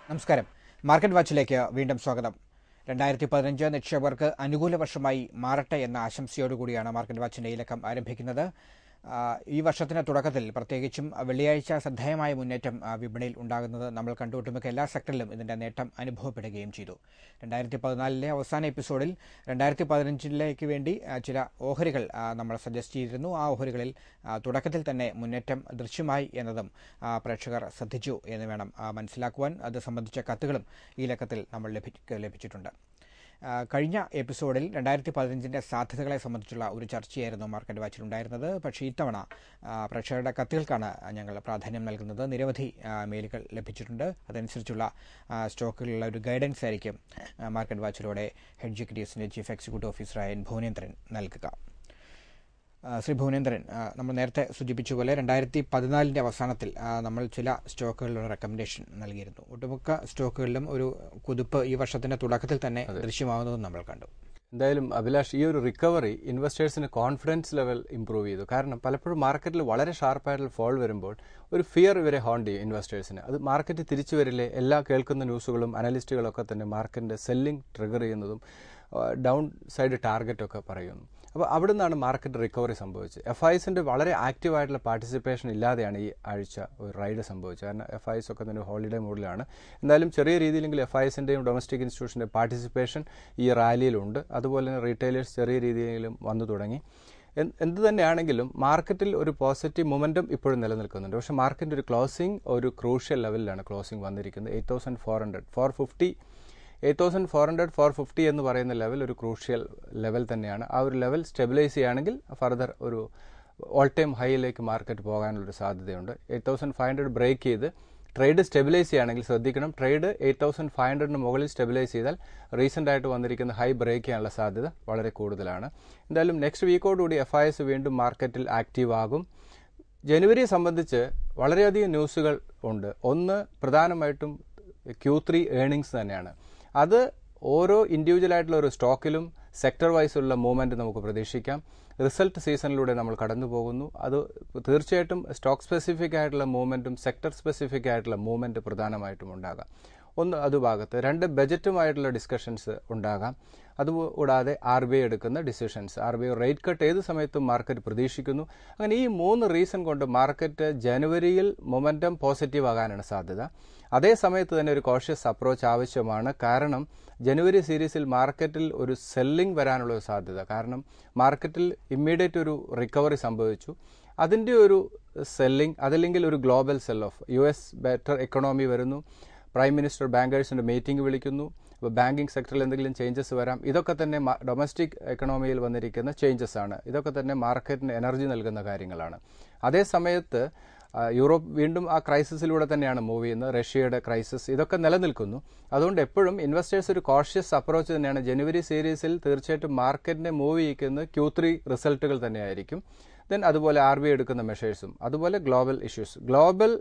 നമസ്കാരം. മാർക്കറ്റ് വാച്ചിലേക്ക് വീണ്ടും സ്വാഗതം. 2015 നിക്ഷേപകർക്ക് അനുകൂല വർഷമായി മാറട്ടെ എന്ന ആശംസയോടുകൂടിയാണ് മാർക്കറ്റ് വാച്ചിന്റെ ഈ ലക്കം ആരംഭിക്കുന്നത്. ഈ വർഷത്തിന്റെ തുടക്കത്തിൽ പ്രത്യേകിച്ചും വെള്ളിയാഴ്ച ശ്രദ്ധേയമായ മുന്നേറ്റം വിപണിയിൽ ഉണ്ടാകുന്നത് നമ്മൾ കണ്ടു. ഒട്ടുമിക്ക എല്ലാ സെക്ടറിലും ഇതിന്റെ നേട്ടം അനുഭവപ്പെടുകയും ചെയ്തു. 2014 അവസാന എപ്പിസോഡിൽ 2015 വേണ്ടി ചില ഓഹരികൾ നമ്മൾ സജസ്റ്റ് ചെയ്തിരുന്നു. ആ ഓഹരികളിൽ തുടക്കത്തിൽ തന്നെ മുന്നേറ്റം ദൃശ്യമായി എന്നതും പ്രേക്ഷകർ ശ്രദ്ധിച്ചു എന്ന് വേണം മനസ്സിലാക്കുവാൻ. അത് സംബന്ധിച്ച കത്തുകളും ഈ ലക്കത്തിൽ നമ്മൾ ലഭിച്ചിട്ടുണ്ട്. കഴിഞ്ഞ എപ്പിസോഡിൽ 2015 സാധ്യതകളെ സംബന്ധിച്ചുള്ള ഒരു ചർച്ചയായിരുന്നു മാർക്കറ്റ് വാച്ചിൽ ഉണ്ടായിരുന്നത്. പക്ഷേ ഇത്തവണ പ്രേക്ഷകരുടെ കത്തുകൾക്കാണ് ഞങ്ങൾ പ്രാധാന്യം നൽകുന്നത്. നിരവധി മെയിലുകൾ ലഭിച്ചിട്ടുണ്ട്. അതനുസരിച്ചുള്ള സ്റ്റോക്കുകളുള്ള ഒരു ഗൈഡൻസ് ആയിരിക്കും മാർക്കറ്റ് വാച്ചിലൂടെ ഹെഡ്ജ് എക്വിറ്റീസിന്റെ ചീഫ് എക്സിക്യൂട്ടീവ് ഓഫീസറായ ഭുവനേന്ദ്രൻ നൽകുക. ശ്രീ ഭുവനേന്ദ്രൻ, നമ്മൾ നേരത്തെ സൂചിപ്പിച്ചതുപോലെ 2014 അവസാനത്തിൽ നമ്മൾ ചില സ്റ്റോക്കുകളുടെ റെക്കമെൻഡേഷൻ നൽകിയിരുന്നു. ഒട്ടുമിക്ക സ്റ്റോക്കുകളിലും ഒരു കുതിപ്പ് ഈ വർഷത്തിന്റെ തുടക്കത്തിൽ തന്നെ ദൃശ്യമാവുന്നതും നമ്മൾ കണ്ടു. എന്തായാലും അഭിലാഷ്, ഈ ഒരു റിക്കവറി ഇൻവെസ്റ്റേഴ്സിന് കോൺഫിഡൻസ് ലെവൽ ഇംപ്രൂവ് ചെയ്തു. കാരണം പലപ്പോഴും മാർക്കറ്റിൽ വളരെ ഷാർപ്പായിട്ടുള്ള ഫോൾ വരുമ്പോൾ ഒരു ഫിയർ ഇവരെ ഹോണ്ട് ചെയ്യും ഇൻവെസ്റ്റേഴ്സിന്. അത് മാർക്കറ്റ് തിരിച്ചു വരില്ലേ, എല്ലാ കേൾക്കുന്ന ന്യൂസുകളും അനലിസ്റ്റുകളൊക്കെ തന്നെ മാർക്കറ്റിന്റെ സെല്ലിംഗ് ട്രിഗർ ചെയ്യുന്നതും ഡൗൺ സൈഡ് ടാർഗറ്റൊക്കെ പറയുന്നു. അപ്പോൾ അവിടെ നിന്നാണ് മാർക്കറ്റ് റിക്കവറി സംഭവിച്ചത്. FISന്റെ വളരെ ആക്റ്റീവായിട്ടുള്ള പാർട്ടിസിപ്പേഷൻ ഇല്ലാതെയാണ് ഈ ആഴ്ച ഒരു റൈഡ് സംഭവിച്ചത്. കാരണം FIS ഒക്കെ തന്നെ ഹോളിഡേ മോഡിലാണ്. എന്തായാലും ചെറിയ രീതിയിലെങ്കിലും FISന്റെയും ഡൊമസ്റ്റിക് ഇൻസ്റ്റിറ്റ്യൂഷൻ്റെ പാർട്ടിസിപ്പേഷൻ ഈ റാലിയിലുണ്ട്. അതുപോലെ തന്നെ റീറ്റെയിലേഴ്സ് ചെറിയ രീതിയിലെങ്കിലും വന്നു തുടങ്ങി. എന്ത് തന്നെയാണെങ്കിലും മാർക്കറ്റിൽ ഒരു പോസിറ്റീവ് മൊമെൻറ്റം ഇപ്പോഴും നിലനിൽക്കുന്നുണ്ട്. പക്ഷേ മാർക്കറ്റിൻ്റെ ഒരു ക്ലോസിംഗ് ഒരു ക്രൂഷ്യൽ ലെവലിലാണ് ക്ലോസിംഗ് വന്നിരിക്കുന്നത്. 8,400 എന്ന് പറയുന്ന ലെവൽ ഒരു ക്രൂഷ്യൽ ലെവൽ തന്നെയാണ്. ആ ഒരു ലെവൽ സ്റ്റെബിലൈസ് ചെയ്യുകയാണെങ്കിൽ ഫർദർ ഒരു ഓൾ ടൈം ഹൈയിലേക്ക് മാർക്കറ്റ് പോകാനുള്ളൊരു സാധ്യതയുണ്ട്. 8,500 ബ്രേക്ക് ചെയ്ത് ട്രേഡ് സ്റ്റെബിലൈസ് ചെയ്യുകയാണെങ്കിൽ ശ്രദ്ധിക്കണം, ട്രേഡ് 8,500 മുകളിൽ സ്റ്റെബിലൈസ് ചെയ്താൽ റീസെൻ്റ് ആയിട്ട് വന്നിരിക്കുന്ന ഹൈ ബ്രേക്ക് ചെയ്യാനുള്ള സാധ്യത വളരെ കൂടുതലാണ്. എന്തായാലും നെക്സ്റ്റ് വീക്കോടുകൂടി FIS വീണ്ടും മാർക്കറ്റിൽ ആക്റ്റീവ് ആകും. ജനുവരിയെ സംബന്ധിച്ച് വളരെയധികം ന്യൂസുകൾ ഉണ്ട്. ഒന്ന് പ്രധാനമായിട്ടും Q3 ഏർണിങ്സ് തന്നെയാണ്. അത് ഓരോ ഇൻഡിവിജ്വലായിട്ടുള്ള ഒരു സ്റ്റോക്കിലും സെക്ടർ വൈസ് ഉള്ള മൂവ്മെൻറ്റ് നമുക്ക് പ്രതീക്ഷിക്കാം. റിസൾട്ട് സീസണിലൂടെ നമ്മൾ കടന്നു പോകുന്നു. അത് തീർച്ചയായിട്ടും സ്റ്റോക്ക് സ്പെസിഫിക് ആയിട്ടുള്ള മൂവ്മെൻറ്റും സെക്ടർ സ്പെസിഫിക് ആയിട്ടുള്ള മൂവ്മെൻറ്റ് പ്രധാനമായിട്ടും ഉണ്ടാകാം. ഒന്ന് അത് ഭാഗത്ത്. രണ്ട്, ബജറ്റുമായിട്ടുള്ള ഡിസ്കഷൻസ് ഉണ്ടാകാം. അതുകൂടാതെ RBI എടുക്കുന്ന ഡിസിഷൻസ്, RBI റേറ്റ് കട്ട് ഏത് സമയത്തും മാർക്കറ്റ് പ്രതീക്ഷിക്കുന്നു. അങ്ങനെ ഈ 3 റീസൺ കൊണ്ട് മാർക്കറ്റ് ജനുവരിയിൽ മൊമെൻറ്റം പോസിറ്റീവ് ആകാനാണ് സാധ്യത. അതേ സമയത്ത് തന്നെ ഒരു കോഷ്യസ് അപ്രോച്ച് ആവശ്യമാണ്. കാരണം ജനുവരി സീരീസിൽ മാർക്കറ്റിൽ ഒരു സെല്ലിംഗ് വരാനുള്ള സാധ്യത. കാരണം മാർക്കറ്റിൽ ഇമ്മീഡിയറ്റ് ഒരു റിക്കവറി സംഭവിച്ചു. അതിൻ്റെ ഒരു സെല്ലിംഗ്, അതല്ലെങ്കിൽ ഒരു global cell of, US better economy വരുന്നു, പ്രൈം മിനിസ്റ്റർ ബാങ്കേഴ്സിൻ്റെ മീറ്റിംഗ് വിളിക്കുന്നു, അപ്പോൾ ബാങ്കിങ് സെക്ടറിൽ എന്തെങ്കിലും ചേഞ്ചസ് വരാം. ഇതൊക്കെ തന്നെ ഡൊമസ്റ്റിക് എക്കണോമിയിൽ വന്നിരിക്കുന്ന ചേഞ്ചസ് ആണ്. ഇതൊക്കെ തന്നെ മാർക്കറ്റിന് എനർജി നൽകുന്ന കാര്യങ്ങളാണ്. അതേ സമയത്ത് യൂറോപ്പ് വീണ്ടും ആ ക്രൈസിസിലൂടെ തന്നെയാണ് മൂവ് ചെയ്യുന്നത്. റഷ്യയുടെ ക്രൈസിസ് ഇതൊക്കെ നിലനിൽക്കുന്നു. അതുകൊണ്ട് എപ്പോഴും ഇൻവെസ്റ്റേഴ്സ് ഒരു കോഷ്യസ് അപ്രോച്ച് തന്നെയാണ്. ജനുവരി സീരീസിൽ തീർച്ചയായിട്ടും മാർക്കറ്റിനെ മൂവ് ചെയ്യിക്കുന്നത് Q3 റിസൾട്ടുകൾ തന്നെയായിരിക്കും. ദെൻ അതുപോലെ RBI എടുക്കുന്ന മെഷേഴ്സും, അതുപോലെ ഗ്ലോബൽ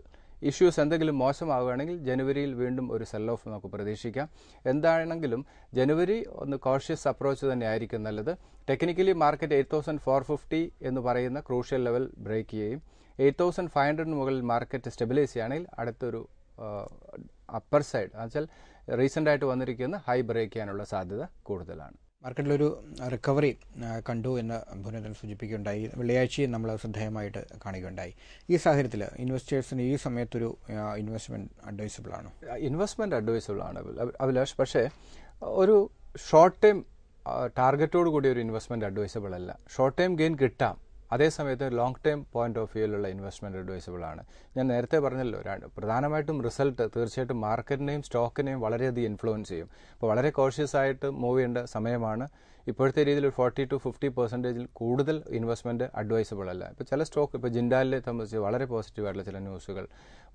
ഇഷ്യൂസ് എന്തെങ്കിലും മോശമാവുകയാണെങ്കിൽ ജനുവരിയിൽ വീണ്ടും ഒരു സെൽ ഓഫ് നമുക്ക് പ്രതീക്ഷിക്കാം. എന്താണെങ്കിലും ജനുവരി ഒന്ന് കോഷ്യസ് അപ്രോച്ച് തന്നെ ആയിരിക്കും നല്ലത്. ടെക്നിക്കലി മാർക്കറ്റ് 8,450 എന്ന് പറയുന്ന ക്രൂഷ്യൽ ലെവൽ ബ്രേക്ക് ചെയ്യുകയും 8,500 മുകളിൽ മാർക്കറ്റ് സ്റ്റെബിലൈസ് ചെയ്യുകയാണെങ്കിൽ അടുത്തൊരു അപ്പർ സൈഡ് എന്നുവെച്ചാൽ റീസെൻ്റ് ആയിട്ട് വന്നിരിക്കുന്ന ഹൈ ബ്രേക്ക് ചെയ്യാനുള്ള സാധ്യത കൂടുതലാണ്. മാർക്കറ്റിലൊരു റിക്കവറി കണ്ടു എന്ന് ഭുവനേന്ദ്രൻ സൂചിപ്പിക്കുകയുണ്ടായി. വെള്ളിയാഴ്ചയും നമ്മൾ ശ്രദ്ധേയമായിട്ട് കാണുകയുണ്ടായി. ഈ സാഹചര്യത്തിൽ ഇൻവെസ്റ്റേഴ്സിന് ഈ സമയത്തൊരു ഇൻവെസ്റ്റ്മെൻറ്റ് അഡ്വൈസബിൾ ആണോ? ഇൻവെസ്റ്റ്മെൻറ്റ് അഡ്വൈസബിൾ ആണ് അഭിലാഷ്. പക്ഷേ ഒരു ഷോർട്ട് ടൈം ടാർഗറ്റോട് കൂടി ഒരു ഇൻവെസ്റ്റ്മെൻറ്റ് അഡ്വൈസബിൾ അല്ല. ഷോർട്ട് ടൈം ഗെയിൻ കിട്ടാം, അതേസമയത്ത് ലോങ് ടൈം പോയിന്റ് ഓഫ് വ്യൂയിലുള്ള ഇൻവെസ്റ്റ്മെൻറ്റ് അഡ്വൈസബിൾ ആണ്. ഞാൻ നേരത്തെ പറഞ്ഞല്ലോ, പ്രധാനമായിട്ടും റിസൾട്ട് തീർച്ചയായിട്ടും മാർക്കറ്റിനെയും സ്റ്റോക്കിനെയും വളരെയധികം ഇൻഫ്ലുവൻസ് ചെയ്യും. അപ്പോൾ വളരെ കോഷ്യസ് ആയിട്ട് മൂവ് ചെയ്യേണ്ട സമയമാണ്. ഇപ്പോഴത്തെ രീതിയിൽ ഒരു 40 to 50% കൂടുതൽ ഇൻവെസ്റ്റ്മെൻറ്റ് അഡ്വൈസബിൾ അല്ല. ഇപ്പോൾ ചില സ്റ്റോക്ക്, ഇപ്പോൾ ജിൻഡാലിനെ സംബന്ധിച്ച് വളരെ പോസിറ്റീവായിട്ടുള്ള ചില ന്യൂസുകൾ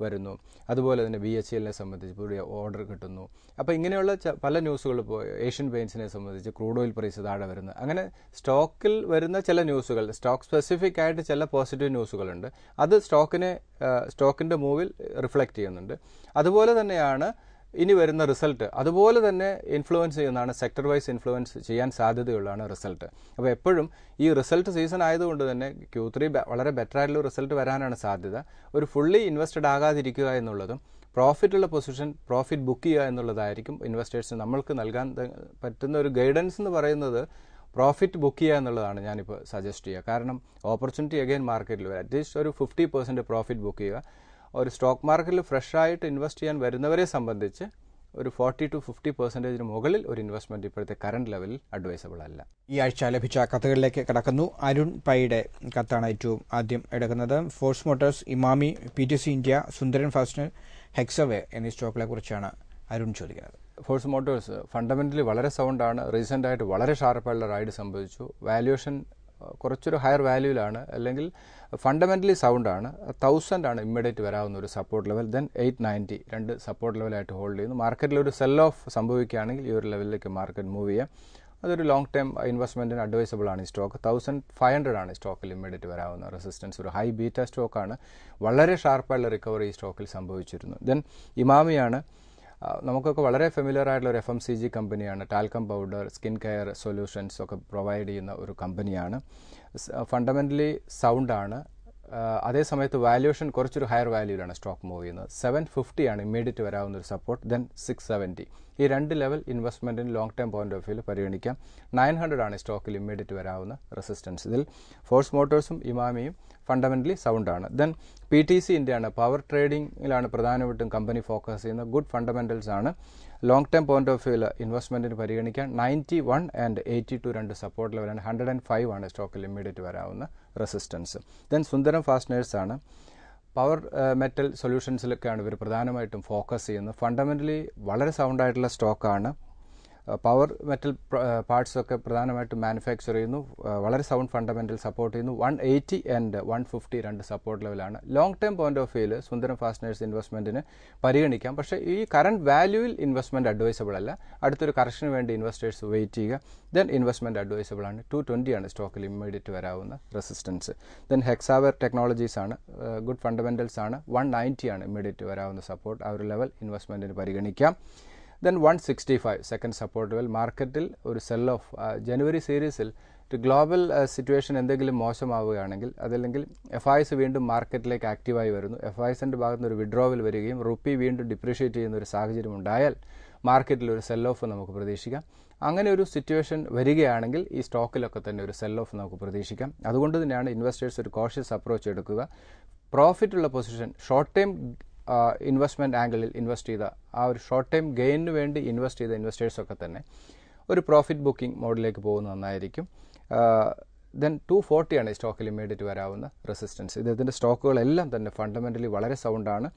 വരുന്നു. അതുപോലെ തന്നെ BHELനെ സംബന്ധിച്ച് പുതിയ ഓർഡർ കിട്ടുന്നു. അപ്പോൾ ഇങ്ങനെയുള്ള പല ന്യൂസുകൾ, ഇപ്പോൾ ഏഷ്യൻ പെയിൻസിനെ സംബന്ധിച്ച് ക്രൂഡ് ഓയിൽ പ്രൈസ് താഴെ വരുന്നത്, അങ്ങനെ സ്റ്റോക്കിൽ വരുന്ന ചില ന്യൂസുകൾ, സ്റ്റോക്ക് സ്പെസിഫിക് ആയിട്ട് ചില പോസിറ്റീവ് ന്യൂസുകളുണ്ട്. അത് സ്റ്റോക്കിൻ്റെ മൂവിൽ റിഫ്ലക്റ്റ് ചെയ്യുന്നുണ്ട്. അതുപോലെ തന്നെയാണ് ഇനി വരുന്ന റിസൾട്ട് അതുപോലെ തന്നെ ഇൻഫ്ലുവൻസ് ചെയ്യുന്നതാണ്, സെക്ടർ വൈസ് ഇൻഫ്ലുവൻസ് ചെയ്യാൻ സാധ്യതയുള്ളതാണ് റിസൾട്ട്. അപ്പോൾ എപ്പോഴും ഈ റിസൾട്ട് സീസൺ ആയതുകൊണ്ട് തന്നെ Q3 വളരെ ബെറ്റർ ആയിട്ടുള്ള റിസൾട്ട് വരാനാണ് സാധ്യത. ഒരു ഫുള്ളി ഇൻവെസ്റ്റഡ് ആകാതിരിക്കുക എന്നുള്ളതും പ്രോഫിറ്റുള്ള പൊസിഷൻ പ്രോഫിറ്റ് ബുക്ക് ചെയ്യുക എന്നുള്ളതായിരിക്കും ഇൻവെസ്റ്റേഴ്സിന് നമ്മൾക്ക് നൽകാൻ പറ്റുന്ന ഒരു ഗൈഡൻസ് എന്ന് പറയുന്നത്. പ്രോഫിറ്റ് ബുക്ക് ചെയ്യുക എന്നുള്ളതാണ് ഞാനിപ്പോൾ സജസ്റ്റ് ചെയ്യുക. കാരണം ഓപ്പർച്യൂണിറ്റി അഗൈൻ മാർക്കറ്റിൽ വരും. അറ്റ്ലീസ്റ്റ് ഒരു 50% പ്രോഫിറ്റ് ബുക്ക് ചെയ്യുക. ഒരു സ്റ്റോക്ക് മാർക്കറ്റിൽ ഫ്രഷ് ആയിട്ട് ഇൻവെസ്റ്റ് ചെയ്യാൻ വരുന്നവരെ സംബന്ധിച്ച് ഒരു 40 to 50% മുകളിൽ ഒരു ഇൻവെസ്റ്റ്മെന്റ് ഇപ്പോഴത്തെ കറന്റ് ലെവലിൽ അഡ്വൈസബിൾ അല്ല. ഈ ആഴ്ച ലഭിച്ച കത്തുകളിലേക്ക് കടക്കുന്നു. അരുൺ പൈയുടെ കത്താണ് ഏറ്റവും ആദ്യം എടുക്കുന്നത്. Force Motors, Emami, PTC India, Sundram fastener, Hexaware എന്നീ സ്റ്റോക്കുകളെ കുറിച്ചാണ് അരുൺ ചോദിക്കുന്നത്. ഫോഴ്സ് മോട്ടോഴ്സ് ഫണ്ടമെന്റലി വളരെ സൗണ്ടാണ്. റീസെന്റ് ആയിട്ട് വളരെ ഷാർപ്പായുള്ള റൈഡ് സംഭവിച്ചു. വാല്യുവേഷൻ കുറച്ചൊരു ഹയർ വാല്യൂവിലാണ്, അല്ലെങ്കിൽ ഫണ്ടമെന്റലി സൗണ്ടാണ്. 1000 ആണ് ഇമ്മീഡിയറ്റ് വരാവുന്ന ഒരു സപ്പോർട്ട് ലെവൽ. ദെൻ 890 രണ്ട് സപ്പോർട്ട് ലെവലായിട്ട് ഹോൾഡ് ചെയ്യുന്നു. മാർക്കറ്റിൽ ഒരു സെൽ ഓഫ് സംഭവിക്കുകയാണെങ്കിൽ ഈ ഒരു ലെവലിലേക്ക് മാർക്കറ്റ് മൂവ് ചെയ്യാം. അതൊരു ലോങ് ടൈം ഇൻവെസ്റ്റ്മെന്റിന് അഡ്വൈസബിൾ ആണ്. ഈ സ്റ്റോക്ക് 1500 ആണ് സ്റ്റോക്കിൽ ഇമ്മീഡിയറ്റ് വരാവുന്ന റെസിസ്റ്റൻസ്. ഒരു ഹൈ ബീറ്റ സ്റ്റോക്കാണ്. വളരെ ഷാർപ്പായുള്ള റിക്കവറി ഈ സ്റ്റോക്കിൽ സംഭവിച്ചിരുന്നു. ദെൻ ഇമാമിയാണ്. നമുക്കൊക്കെ വളരെ ഫെമിലിയർ ആയിട്ടുള്ള ഒരു FMCG കമ്പനിയാണ്. Talcum powder, skin care solutions ഒക്കെ പ്രൊവൈഡ് ചെയ്യുന്ന ഒരു കമ്പനിയാണ്. ഫണ്ടമെന്റലി സൗണ്ടാണ്. അതേസമയത്ത് വാല്യുവേഷൻ കുറച്ചൊരു ഹയർ വാല്യൂലാണ് സ്റ്റോക്ക് മൂവ് ചെയ്യുന്നത്. 750 ആണ് ഇമ്മീഡിയറ്റ് വരാവുന്ന ഒരു സപ്പോർട്ട്. ദെൻ 670. ഈ രണ്ട് ലെവൽ ഇൻവെസ്റ്റ്മെന്റിന് ലോങ് ടൈം പോയിന്റ് ഓഫ് വ്യൂവിൽ പരിഗണിക്കാം. 900 ആണ് സ്റ്റോക്കിൽ ഇമ്മീഡിയറ്റ് വരാവുന്ന റെസിസ്റ്റൻസ്. ഇതിൽ ഫോഴ്സ് മോട്ടോഴ്സും ഇമാമിയും ഫണ്ടമെന്റലി സൗണ്ടാണ്. ദെൻ PTC ഇന്ത്യയാണ്. പവർ ട്രേഡിംഗിലാണ് പ്രധാനമായിട്ടും കമ്പനി ഫോക്കസ് ചെയ്യുന്ന. ഗുഡ് ഫണ്ടമെന്റൽസ് ആണ്. ലോങ് ടൈം പോയിന്റ് ഓഫ് വ്യൂവിൽ ഇൻവെസ്റ്റ്മെന്റിന് പരിഗണിക്കാൻ 91 and 82 രണ്ട് സപ്പോർട്ട് ലെവലാണ്. 105 ആണ് സ്റ്റോക്കിൽ ഇമ്മീഡിയറ്റ് വരാവുന്ന റെസിസ്റ്റൻസ്. ദെൻ സുന്ദരം ഫാസ്റ്റനേഴ്സ് ആണ്. പവർ മെറ്റൽ സൊല്യൂഷൻസിലൊക്കെയാണ് ഇവർ പ്രധാനമായിട്ടും ഫോക്കസ് ചെയ്യുന്നത്. ഫണ്ടമെന്റലി വളരെ സൗണ്ടായിട്ടുള്ള സ്റ്റോക്കാണ്. പവർ മെറ്റൽ പാർട്സൊക്കെ പ്രധാനമായിട്ടും മാനുഫാക്ചർ ചെയ്യുന്നു. വളരെ സൗണ്ട് ഫണ്ടമെന്റൽ സപ്പോർട്ട് ചെയ്യുന്നു. 180 and 150 രണ്ട് സപ്പോർട്ട് ലെവലാണ്. ലോങ് ടൈം പോയിന്റ് ഓഫ് വ്യൂവിൽ സുന്ദരം ഫാസ്റ്റനേഴ്സ് ഇൻവെസ്റ്റ്മെന്റിന് പരിഗണിക്കാം. പക്ഷേ ഈ കറന്റ് വാല്യൂവിൽ ഇൻവെസ്റ്റ്മെന്റ് അഡ്വൈസബിൾ അല്ല. അടുത്തൊരു കറക്ഷന് വേണ്ടി ഇൻവെസ്റ്റേഴ്സ് വെയിറ്റ് ചെയ്യുക. ദെൻ ഇൻവെസ്റ്റ്മെന്റ് അഡ്വൈസബിൾ ആണ്. 220 ആണ് സ്റ്റോക്കിൽ ഇമ്മീഡിയറ്റ് വരാവുന്ന റെസിസ്റ്റൻസ്. ദെൻ ഹെക്സാവർ ടെക്നോളജീസ് ആണ്. ഗുഡ് ഫണ്ടമെന്റൽസ് ആണ്. 190 ആണ് ഇമ്മീഡിയറ്റ് വരാവുന്ന സപ്പോർട്ട്. ആ ഒരു ലെവൽ ഇൻവെസ്റ്റ്മെന്റിന് പരിഗണിക്കാം. Then 165 second support level. മാർക്കറ്റിൽ ഒരു സെൽ ഓഫ് ജനുവരി സീരീസിൽ ഗ്ലോബൽ സിറ്റുവേഷൻ എന്തെങ്കിലും മോശമാവുകയാണെങ്കിൽ, അതല്ലെങ്കിൽ FIs വീണ്ടും മാർക്കറ്റിലേക്ക് ആക്റ്റീവായി വരുന്നു, FIസിന്റെ ഭാഗത്ത് നിന്ന് ഒരു വിഡ്രോവൽ വരികയും റുപ്പി വീണ്ടും ഡിപ്രീഷിയേറ്റ് ചെയ്യുന്ന ഒരു സാഹചര്യം ഉണ്ടായാൽ മാർക്കറ്റിൽ ഒരു സെൽ ഓഫ് നമുക്ക് പ്രതീക്ഷിക്കാം. അങ്ങനെ ഒരു സിറ്റുവേഷൻ വരികയാണെങ്കിൽ ഈ സ്റ്റോക്കിലൊക്കെ തന്നെ ഒരു സെൽ ഓഫ് നമുക്ക് പ്രതീക്ഷിക്കാം. അതുകൊണ്ട് തന്നെയാണ് ഇൻവെസ്റ്റേഴ്സ് ഒരു കോഷ്യസ് അപ്രോച്ച് എടുക്കുക. പ്രോഫിറ്റുള്ള പൊസിഷൻ ഷോർട്ട് ടൈം ഇൻവെസ്റ്റ്മെന്റ് ആംഗിളിൽ ഇൻവെസ്റ്റ് ചെയ്ത ആ ഒരു ഷോർട്ട് ടൈം ഗെയിനിന് വേണ്ടി ഇൻവെസ്റ്റ് ചെയ്ത ഇൻവെസ്റ്റേഴ്സൊക്കെ തന്നെ ഒരു പ്രോഫിറ്റ് ബുക്കിംഗ് മോഡിലേക്ക് പോകുന്നത് നന്നായിരിക്കും. ദെൻ 240 ആണ് ഈ സ്റ്റോക്കിൽ ഇമ്മീഡിയറ്റ് വരാവുന്ന റെസിസ്റ്റൻസ്. ഇതിന്റെ സ്റ്റോക്കുകളെല്ലാം തന്നെ ഫണ്ടമെന്റലി വളരെ സൗണ്ടാണ്.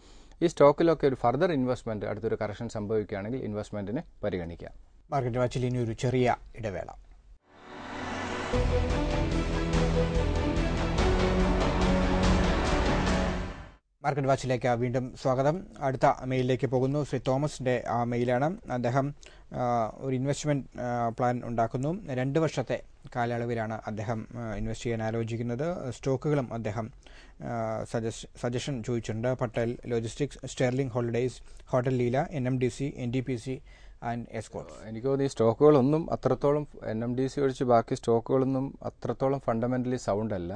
ഈ സ്റ്റോക്കിലൊക്കെ ഒരു ഫർദർ ഇൻവെസ്റ്റ്മെന്റ് അടുത്തൊരു കറക്ഷൻ സംഭവിക്കുകയാണെങ്കിൽ ഇൻവെസ്റ്റ്മെന്റിന് പരിഗണിക്കാം. മാർക്കറ്റ് വാച്ചിൽ ഇനി ഒരു ചെറിയ ഇടവേള. മാർക്കറ്റ് വാച്ചിലേക്ക് വീണ്ടും സ്വാഗതം. അടുത്ത മെയിലിലേക്ക് പോകുന്നു. ശ്രീ തോമസിന്റെ മെയിലാണ്. അദ്ദേഹം ഒരു ഇൻവെസ്റ്റ്മെന്റ് പ്ലാൻ ഉണ്ടാക്കുന്നു. 2 വർഷത്തെ കാലയളവിലാണ് അദ്ദേഹം ഇൻവെസ്റ്റ് ചെയ്യാൻ ആലോചിക്കുന്നത്. സ്റ്റോക്കുകളും അദ്ദേഹം സജഷൻ ചോദിച്ചിട്ടുണ്ട്. Patel logistics, Sterling Holidays, hotel Leela, NMDC, NTPC and Escorts. എനിക്ക് തോന്നുന്നു ഈ സ്റ്റോക്കുകളൊന്നും അത്രത്തോളം NMDC ഒഴിച്ച് ബാക്കി സ്റ്റോക്കുകളൊന്നും അത്രത്തോളം ഫണ്ടമെന്റലി സൗണ്ട് അല്ല.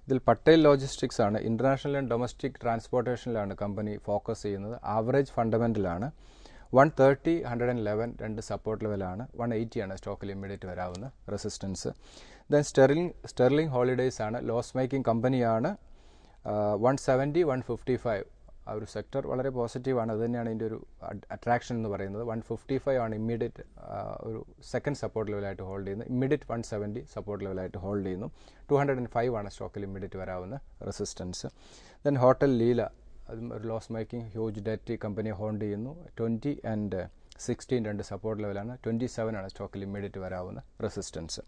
ഇതിൽ പട്ടേൽ ലോജിസ്റ്റിക്സ് ആണ്. ഇന്റർനാഷണൽ ആൻഡ് ഡൊമസ്റ്റിക് ട്രാൻസ്പോർട്ടേഷനിലാണ് കമ്പനി ഫോക്കസ് ചെയ്യുന്നത്. ആവറേജ് ഫണ്ടമെന്റലാണ്. 130, 111 രണ്ട് സപ്പോർട്ട് ലെവലാണ്. 180 ആണ് സ്റ്റോക്കിൽ ഇമ്മീഡിയറ്റ് വരാവുന്ന റെസിസ്റ്റൻസ്. ദെൻ സ്റ്റെർലിംഗ് ഹോളിഡേയ്സ് ആണ്. ലോസ് മേക്കിംഗ് കമ്പനിയാണ്. 170, 155 ആ ഒരു സെക്ടർ വളരെ പോസിറ്റീവാണ്. അത് തന്നെയാണ് ഇതിൻ്റെ ഒരു അട്രാക്ഷൻ എന്ന് പറയുന്നത്. 155 ആണ് ഇമ്മീഡിയറ്റ് ഒരു സെക്കൻഡ് സപ്പോർട്ട് ലെവലായിട്ട് ഹോൾഡ് ചെയ്യുന്നത്. ഇമ്മീഡിയറ്റ് 170 സപ്പോർട്ട് ലെവലായിട്ട് ഹോൾഡ് ചെയ്യുന്നു. 205 ആണ് സ്റ്റോക്കിൽ ഇമ്മീഡിയറ്റ് വരാവുന്ന റെസിസ്റ്റൻസ്. ദെൻ ഹോട്ടൽ ലീല, അതും ഒരു loss making huge debt company hold ചെയ്യുന്നു. 20 and 16 രണ്ട് സപ്പോർട്ട് ലെവലാണ്. 27 ആണ് സ്റ്റോക്കിൽ ഇമ്മീഡിയറ്റ് വരാവുന്ന resistance.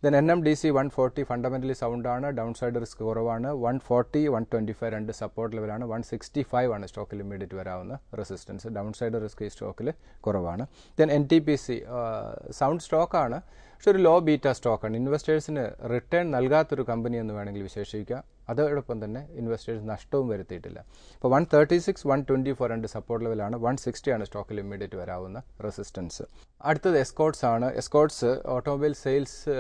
Then NMDC 140 fundamentally sound ആണ്, ഡൗൺ സൈഡ് റിസ്ക് കുറവാണ്. 140, 125 രണ്ട് സപ്പോർട്ട് ലെവലാണ്. 165 ആണ് സ്റ്റോക്കിൽ ഇമ്മീഡിയറ്റ് വരാവുന്ന റെസിസ്റ്റൻസ്. ഡൗൺ സൈഡ് റിസ്ക് ഈ സ്റ്റോക്കിൽ കുറവാണ്. ദെൻ NTPC സൗണ്ട് സ്റ്റോക്കാണ്, പക്ഷെ ഒരു ലോ ബീറ്റ സ്റ്റോക്കാണ്. ഇൻവെസ്റ്റേഴ്സിന് റിട്ടേൺ നൽകാത്തൊരു കമ്പനി എന്ന് വേണമെങ്കിൽ വിശേഷിപ്പിക്കാം. അതോടൊപ്പം തന്നെ ഇൻവെസ്റ്റേഴ്സ് നഷ്ടവും വരുത്തിയിട്ടില്ല. ഇപ്പോൾ 136, 124 രണ്ട് സപ്പോർട്ട് ലെവലാണ്. 160 ആണ് സ്റ്റോക്കിൽ ഇമ്മീഡിയറ്റ് വരാവുന്ന റെസിസ്റ്റൻസ്. അടുത്തത് എസ്കോർട്സ് ആണ്. എസ്കോർട്സ് ഓട്ടോമൊബൈൽ സെയിൽസ്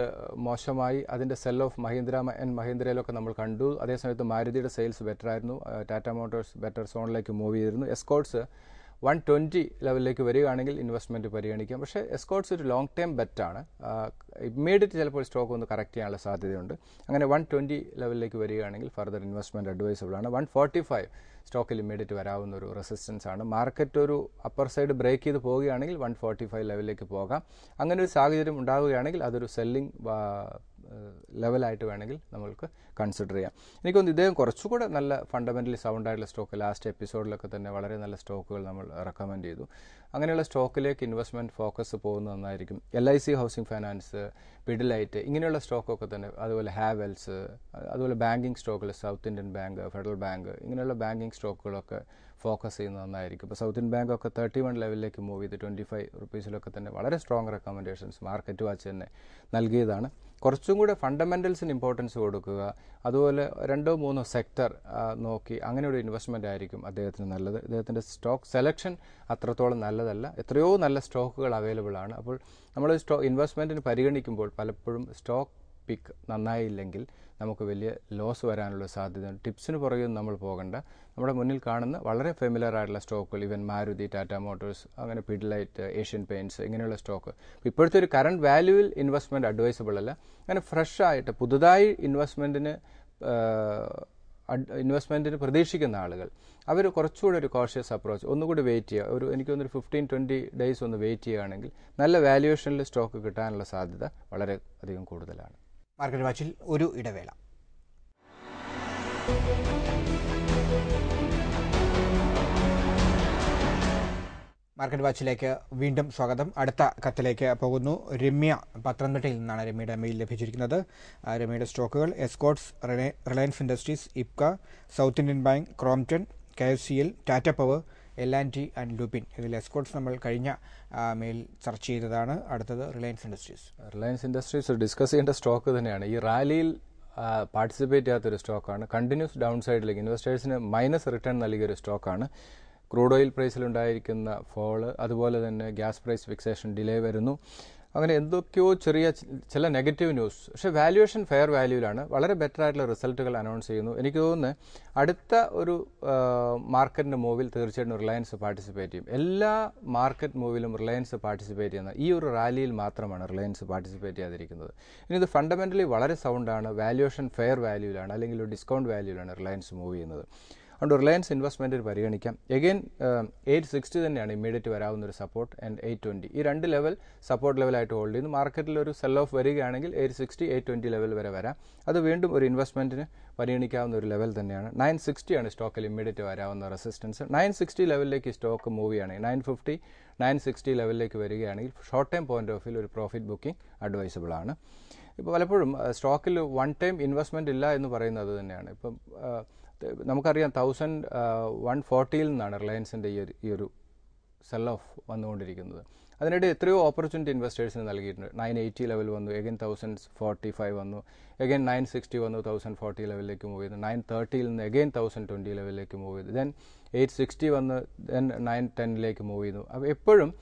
മോശമായി. അതിൻ്റെ സെൽ ഓഫ് മഹീന്ദ്രയിലൊക്കെ നമ്മൾ കണ്ടു. അതേസമയത്ത് മാരുതിയുടെ സെയിൽസ് ബെറ്റർ ആയിരുന്നു. ടാറ്റ മോട്ടോഴ്സ് ബെറ്റർ സോണിലേക്ക് മൂവ് ചെയ്തിരുന്നു. എസ്കോർട്സ് 120 ലെവലിലേക്ക് വരികയാണെങ്കിൽ ഇൻവെസ്റ്റ്മെൻറ്റ് പരിഗണിക്കാം. പക്ഷേ എസ്കോർട്സ് ഒരു ലോങ് ടൈം ബെറ്റാണ്. ഇമ്മീഡിയറ്റ് ചിലപ്പോൾ സ്റ്റോക്ക് ഒന്ന് കറക്റ്റ് ചെയ്യാനുള്ള സാധ്യതയുണ്ട്. അങ്ങനെ 120 ലെവലിലേക്ക് വരികയാണെങ്കിൽ ഫർദർ ഇൻവെസ്റ്റ്മെൻറ്റ് അഡ്വൈസബിൾ ആണ്. 145 സ്റ്റോക്കിൽ ഇമ്മീഡിയറ്റ് വരാവുന്ന ഒരു റെസിസ്റ്റൻസ് ആണ്. മാർക്കറ്റ് ഒരു അപ്പർ സൈഡ് ബ്രേക്ക് ചെയ്ത് പോവുകയാണെങ്കിൽ 145 ലെവലിലേക്ക് പോകാം. അങ്ങനെ ഒരു സാഹചര്യം ഉണ്ടാവുകയാണെങ്കിൽ അതൊരു സെല്ലിംഗ് ലെവലായിട്ട് വേണമെങ്കിൽ നമ്മൾക്ക് കൺസിഡർ ചെയ്യാം. എനിക്കൊന്ന് ഇദ്ദേഹം കുറച്ചുകൂടെ നല്ല ഫണ്ടമെൻ്റലി സൗണ്ട് ആയിട്ടുള്ള സ്റ്റോക്ക് ലാസ്റ്റ് എപ്പിസോഡിലൊക്കെ തന്നെ വളരെ നല്ല സ്റ്റോക്കുകൾ നമ്മൾ റെക്കമെൻഡ് ചെയ്തു. അങ്ങനെയുള്ള സ്റ്റോക്കിലേക്ക് ഇൻവെസ്റ്റ്മെൻറ്റ് ഫോക്കസ് പോകുന്നത് നന്നായിരിക്കും. LIC ഹൗസിംഗ് ഫൈനാൻസ്, പിഡിലൈറ്റ് ഇങ്ങനെയുള്ള സ്റ്റോക്കൊക്കെ തന്നെ, അതുപോലെ ഹാവെൽസ്, അതുപോലെ ബാങ്കിങ് സ്റ്റോക്കുകൾ south Indian bank, federal bank ഇങ്ങനെയുള്ള ബാങ്കിങ് സ്റ്റോക്കുകളൊക്കെ ഫോക്കസ് ചെയ്യുന്നത് നന്നായിരിക്കും. ഇപ്പോൾ സൗത്ത് ഇന്ത്യൻ ബാങ്കൊക്കെ 31 ലെവലിലേക്ക് മൂവ് ചെയ്ത് 25 റുപ്പീസിലൊക്കെ തന്നെ വളരെ സ്ട്രോങ് റെക്കമെൻഡേഷൻസ് മാർക്കറ്റ് വാച്ച് തന്നെ നൽകിയതാണ്. കുറച്ചും കൂടെ ഫണ്ടമെൻ്റൽസിന് ഇമ്പോർട്ടൻസ് കൊടുക്കുക, അതുപോലെ 2-3 സെക്ടർ നോക്കി അങ്ങനെ ഒരു ഇൻവെസ്റ്റ്മെൻ്റ് ആയിരിക്കും അദ്ദേഹത്തിന് നല്ലത്. അദ്ദേഹത്തിൻ്റെ സ്റ്റോക്ക് സെലക്ഷൻ അത്രത്തോളം നല്ലതല്ല. എത്രയോ നല്ല സ്റ്റോക്കുകൾ അവൈലബിൾ ആണ്. അപ്പോൾ നമ്മൾ ഇൻവെസ്റ്റ്മെൻറ്റിന് പരിഗണിക്കുമ്പോൾ പലപ്പോഴും സ്റ്റോക്ക് പിക്ക് നന്നായില്ലെങ്കിൽ നമുക്ക് വലിയ ലോസ് വരാനുള്ള സാധ്യതയുണ്ട്. ടിപ്സിന് പുറകെ നമ്മൾ പോകേണ്ട, നമ്മുടെ മുന്നിൽ കാണുന്ന വളരെ ഫെമിലർ ആയിട്ടുള്ള സ്റ്റോക്കുകൾ, ഈവൻ മാരുതി, ടാറ്റ മോട്ടോഴ്സ്, അങ്ങനെ പിഡിലൈറ്റ്, ഏഷ്യൻ പെയിൻറ്റ്സ് ഇങ്ങനെയുള്ള സ്റ്റോക്ക് ഇപ്പോഴത്തെ ഒരു കറണ്ട് വാല്യൂവിൽ ഇൻവെസ്റ്റ്മെൻറ്റ് അഡ്വൈസബിൾ അല്ല. അങ്ങനെ ഫ്രഷ് ആയിട്ട് പുതുതായി ഇൻവെസ്റ്റ്മെൻറ്റിന് പ്രതീക്ഷിക്കുന്ന ആളുകൾ അവർ കുറച്ചുകൂടെ ഒരു കോഷ്യസ് അപ്രോച്ച് ഒന്നുകൂടി വെയിറ്റ് ചെയ്യുക. എനിക്കൊന്നൊരു 15-20 ഡേയ്സ് ഒന്ന് വെയിറ്റ് ചെയ്യുകയാണെങ്കിൽ നല്ല വാല്യുവേഷനിൽ സ്റ്റോക്ക് കിട്ടാനുള്ള സാധ്യത വളരെ അധികം കൂടുതലാണ്. മാർക്കറ്റ് വാച്ചിൽ ഒരു ഇടവേള. മാർക്കറ്റ് വാച്ചിലേക്ക് വീണ്ടും സ്വാഗതം. അടുത്ത കത്തിലേക്ക് പോകുന്നു. രമ്യ പത്തനംതിട്ടയിൽ നിന്നാണ് രമ്യയുടെ മെയിൽ ലഭിച്ചിരിക്കുന്നത്. രമ്യയുടെ സ്റ്റോക്കുകൾ Escorts, Reliance Industries, Ipca, South Indian bank, Crompton, KFCL, Tata power, L&T and Lupin. ഇതിൽ എസ്കോർട്സ് നമ്മൾ കഴിഞ്ഞ മെയിൽ ചർച്ച ചെയ്തതാണ്. അടുത്തത് Reliance Industries. Reliance Industries discuss ചെയ്യേണ്ട സ്റ്റോക്ക് തന്നെയാണ്. ഈ റാലിയിൽ പാർട്ടിസിപ്പേറ്റ് ചെയ്യാത്തൊരു സ്റ്റോക്കാണ്. കണ്ടിന്യൂസ് ഡൗൺ സൈഡിലേക്ക് ഇൻവെസ്റ്റേഴ്സിന് മൈനസ് റിട്ടേൺ നൽകിയൊരു സ്റ്റോക്കാണ്. ക്രൂഡ് ഓയിൽ പ്രൈസിലുണ്ടായിരിക്കുന്ന ഫോള്, അതുപോലെ തന്നെ ഗ്യാസ് പ്രൈസ് ഫിക്സേഷൻ ഡിലേ വരുന്നു, അങ്ങനെ എന്തൊക്കെയോ ചില നെഗറ്റീവ് ന്യൂസ്. പക്ഷേ വാല്യുവേഷൻ ഫെയർ വാല്യൂവിലാണ്. വളരെ ബെറ്റർ ആയിട്ടുള്ള റിസൾട്ടുകൾ അനൗൺസ് ചെയ്യുന്നു. എനിക്ക് തോന്നുന്നു അടുത്ത ഒരു മാർക്കറ്റിൻ്റെ മൂവിൽ തീർച്ചയായിട്ടും റിലയൻസ് പാർട്ടിസിപ്പേറ്റ് ചെയ്യും. എല്ലാ മാർക്കറ്റ് മൂവിലും റിലയൻസ് പാർട്ടിസിപ്പേറ്റ് ചെയ്യുന്ന ഈ ഒരു റാലിയിൽ മാത്രമാണ് റിലയൻസ് പാർട്ടിസിപ്പേറ്റ് ചെയ്യാതിരിക്കുന്നത്. ഇനി ഇത് ഫണ്ടമെൻ്റലി വളരെ സൗണ്ടാണ്. വാല്യുവേഷൻ ഫെയർ വാല്യൂവിലാണ് അല്ലെങ്കിൽ ഒരു ഡിസ്കൗണ്ട് വാല്യൂവിലാണ് റിലയൻസ് മൂവ് ചെയ്യുന്നത്. അതുകൊണ്ട് റിലയൻസ് ഇൻവെസ്റ്റ്മെൻറ്റിന് പരിഗണിക്കാം. എഗെയിൻ 860 തന്നെയാണ് ഇമ്മീഡിയറ്റ് വരാവുന്ന ഒരു സപ്പോർട്ട്, ആൻഡ് 820 ഈ രണ്ട് ലെവൽ സപ്പോർട്ട് ലെവലായിട്ട് ഹോൾഡ് ചെയ്യുന്നു. മാർക്കറ്റിൽ ഒരു സെൽ ഓഫ് വരികയാണെങ്കിൽ 860, 820 ലെവൽ വരെ വരാം. അത് വീണ്ടും ഒരു ഇൻവെസ്റ്റ്മെൻറ്റിന് പരിഗണിക്കാവുന്ന ഒരു ലെവൽ തന്നെയാണ്. 960 ആണ് സ്റ്റോക്കിൽ ഇമ്മീഡിയറ്റ് വരാവുന്ന റെസിസ്റ്റൻസ്. 960 ലെവലിലേക്ക് സ്റ്റോക്ക് മൂവ് ചെയ്യുകയാണെങ്കിൽ 950, 960 ലെവലിലേക്ക് വരികയാണെങ്കിൽ short time point of view ഒരു പ്രോഫിറ്റ് ബുക്കിംഗ് അഡ്വൈസബിൾ ആണ്. ഇപ്പോൾ പലപ്പോഴും സ്റ്റോക്കിൽ വൺ ടൈം ഇൻവെസ്റ്റ്മെൻറ്റ് ഇല്ല എന്ന് പറയുന്നത് തന്നെയാണ്. ഇപ്പം നമുക്കറിയാം 1140 നിന്നാണ് റിലയൻസിൻ്റെ ഈ ഒരു സെൽ ഓഫ് വന്നുകൊണ്ടിരിക്കുന്നത്. അതിനിടെ എത്രയോ ഓപ്പർച്യൂണിറ്റി ഇൻവെസ്റ്റേഴ്സിന് നൽകിയിട്ടുണ്ട്. 980 ലെവൽ വന്നു, എഗൈൻ 1045 വന്നു, എഗൈൻ 960 വന്നു, 1040 ലെവലിലേക്ക് മൂവ് ചെയ്തു. 930 നിന്ന് എഗൈൻ 1020 ലെവലിലേക്ക് മൂവ് ചെയ്തു. ദെൻ 860 വന്ന് ദെൻ 910 മൂവ് ചെയ്തു. അപ്പോൾ എപ്പോഴും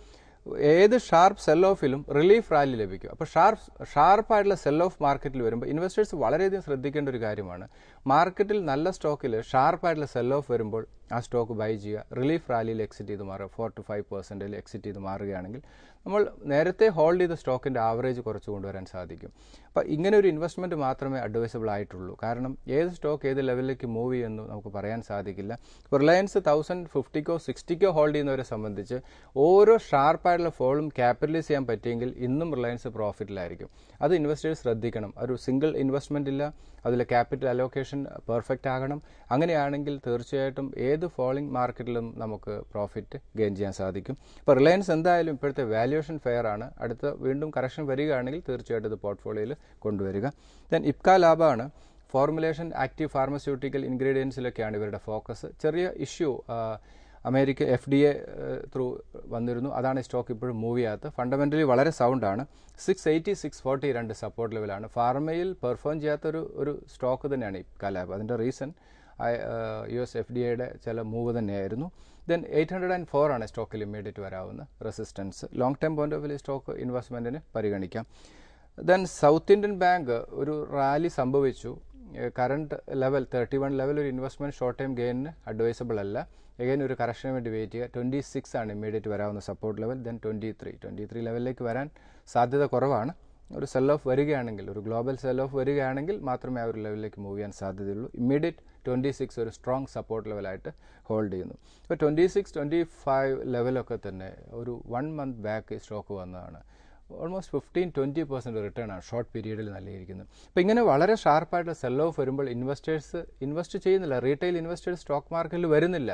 ഏത് ഷാർപ്പ് സെൽ ഓഫിലും റിലീഫ് റാലി ലഭിക്കും. അപ്പോൾ ഷാർപ്പായിട്ടുള്ള സെൽ ഓഫ് മാർക്കറ്റിൽ വരുമ്പോൾ ഇൻവെസ്റ്റേഴ്സ് വളരെയധികം ശ്രദ്ധിക്കേണ്ട ഒരു കാര്യമാണ്. മാർക്കറ്റിൽ നല്ല സ്റ്റോക്കിൽ ഷാർപ്പായിട്ടുള്ള സെൽ ഓഫ് വരുമ്പോൾ ആ സ്റ്റോക്ക് ബൈ ചെയ്യുക. റിലീഫ് റാലിയിൽ എക്സിറ്റ് ചെയ്ത് മാറുക. 4-5% എക്സിറ്റ് ചെയ്ത് മാറുകയാണെങ്കിൽ നമ്മൾ നേരത്തെ ഹോൾഡ് ചെയ്ത സ്റ്റോക്കിൻ്റെ ആവറേജ് കുറച്ച് കൊണ്ടുവരാൻ സാധിക്കും. അപ്പോൾ ഇങ്ങനെ ഒരു ഇൻവെസ്റ്റ്മെൻറ്റ് മാത്രമേ അഡ്വൈസബിൾ ആയിട്ടുള്ളൂ. കാരണം ഏത് സ്റ്റോക്ക് ഏത് ലെവലിലേക്ക് മൂവ് ചെയ്യുന്നു നമുക്ക് പറയാൻ സാധിക്കില്ല. ഇപ്പോൾ റിലയൻസ് 1050-കോ 60-കോ ഹോൾഡ് ചെയ്യുന്നവരെ സംബന്ധിച്ച് ഓരോ ഷാർപ്പായിട്ടുള്ള ഫോളും ക്യാപിറ്റലൈസ് ചെയ്യാൻ പറ്റിയെങ്കിൽ ഇന്നും റിലയൻസ് പ്രോഫിറ്റിലായിരിക്കും. അത് ഇൻവെസ്റ്റേഴ്സ് ശ്രദ്ധിക്കണം. ഒരു സിംഗിൾ ഇൻവെസ്റ്റ്മെൻ്റ് ഇല്ല, അതിലെ ക്യാപിറ്റൽ അലോക്കേഷൻ പെർഫെക്റ്റ് ആകണം. അങ്ങനെയാണെങ്കിൽ തീർച്ചയായിട്ടും ഏത് ഏത് ഫോളിംഗ് മാർക്കറ്റിലും നമുക്ക് പ്രോഫിറ്റ് ഗെയിൻ ചെയ്യാൻ സാധിക്കും. ഇപ്പോൾ റിലയൻസ് എന്തായാലും ഇപ്പോഴത്തെ വാല്യുവേഷൻ ഫെയർ ആണ്. അടുത്ത വീണ്ടും കറക്ഷൻ വരികയാണെങ്കിൽ തീർച്ചയായിട്ടും ഇത് പോർട്ട്ഫോളിയോയിൽ കൊണ്ടുവരിക. ദെൻ ഇപ്ക ലാഭമാണ്. ഫോർമുലേഷൻ, ആക്റ്റീവ് ഫാർമസ്യൂട്ടിക്കൽ ഇൻഗ്രീഡിയൻസിലൊക്കെയാണ് ഇവരുടെ ഫോക്കസ്. ചെറിയ ഇഷ്യൂ അമേരിക്ക FDA ത്രൂ വന്നിരുന്നു. അതാണ് സ്റ്റോക്ക് ഇപ്പോഴും മൂവ് ചെയ്യാത്തത്. ഫണ്ടമെൻ്റലി വളരെ സൗണ്ടാണ്. 680, 640 രണ്ട് സപ്പോർട്ട് ലെവലാണ്. ഫാർമയിൽ പെർഫോം ചെയ്യാത്തൊരു സ്റ്റോക്ക് തന്നെയാണ് ഇപ്ക ലാബ്. അതിൻ്റെ റീസൺ US FDAയുടെ ചില മൂവ് തന്നെയായിരുന്നു. ദെൻ 804 ആണ് സ്റ്റോക്കിൽ ഇമ്മീഡിയറ്റ് വരാവുന്ന resistance. Long time point of view stock ഇൻവെസ്റ്റ്മെൻറ്റിന് പരിഗണിക്കാം. ദെൻ സൗത്ത് ഇന്ത്യൻ ബാങ്ക് ഒരു റാലി സംഭവിച്ചു. കറണ്ട് ലെവൽ 31 ലെവൽ ഒരു ഇൻവെസ്റ്റ്മെൻറ്റ് ഷോർട്ട് ടൈം ഗെയിനിന് അഡ്വൈസബിൾ അല്ല. എഗൈൻ ഒരു കറക്ഷന് വേണ്ടി വെയിറ്റ് ചെയ്യുക. 26 ആണ് ഇമ്മീഡിയറ്റ് വരാവുന്ന സപ്പോർട്ട് ലെവൽ. ദെൻ 23 ലെവലിലേക്ക് വരാൻ സാധ്യത കുറവാണ്. ഒരു സെൽ ഓഫ് വരികയാണെങ്കിൽ, ഒരു ഗ്ലോബൽ സെൽ ഓഫ് വരികയാണെങ്കിൽ മാത്രമേ ആ ഒരു ലെവലിലേക്ക് മൂവ് ചെയ്യാൻ സാധ്യതയുള്ളൂ. ഇമ്മീഡിയറ്റ് 26 ഒരു സ്ട്രോങ് സപ്പോർട്ട് ലെവലായിട്ട് ഹോൾഡ് ചെയ്യുന്നു. ഇപ്പോൾ 26, 25 ലെവലൊക്കെ തന്നെ ഒരു 1 മന്ത് ബാക്ക് സ്റ്റോക്ക് വന്നതാണ്. ഓൾമോസ്റ്റ് 15-20% റിട്ടേൺ ആണ് ഷോർട്ട് പീരീഡിൽ നൽകിയിരിക്കുന്നത്. അപ്പോൾ ഇങ്ങനെ വളരെ ഷാർപ്പായിട്ട് സെൽ ഓഫ് വരുമ്പോൾ ഇൻവെസ്റ്റേഴ്സ് ഇൻവെസ്റ്റ് ചെയ്യുന്നില്ല. റീറ്റെയിൽ ഇൻവെസ്റ്റേഴ്സ് സ്റ്റോക്ക് മാർക്കറ്റിൽ വരുന്നില്ല.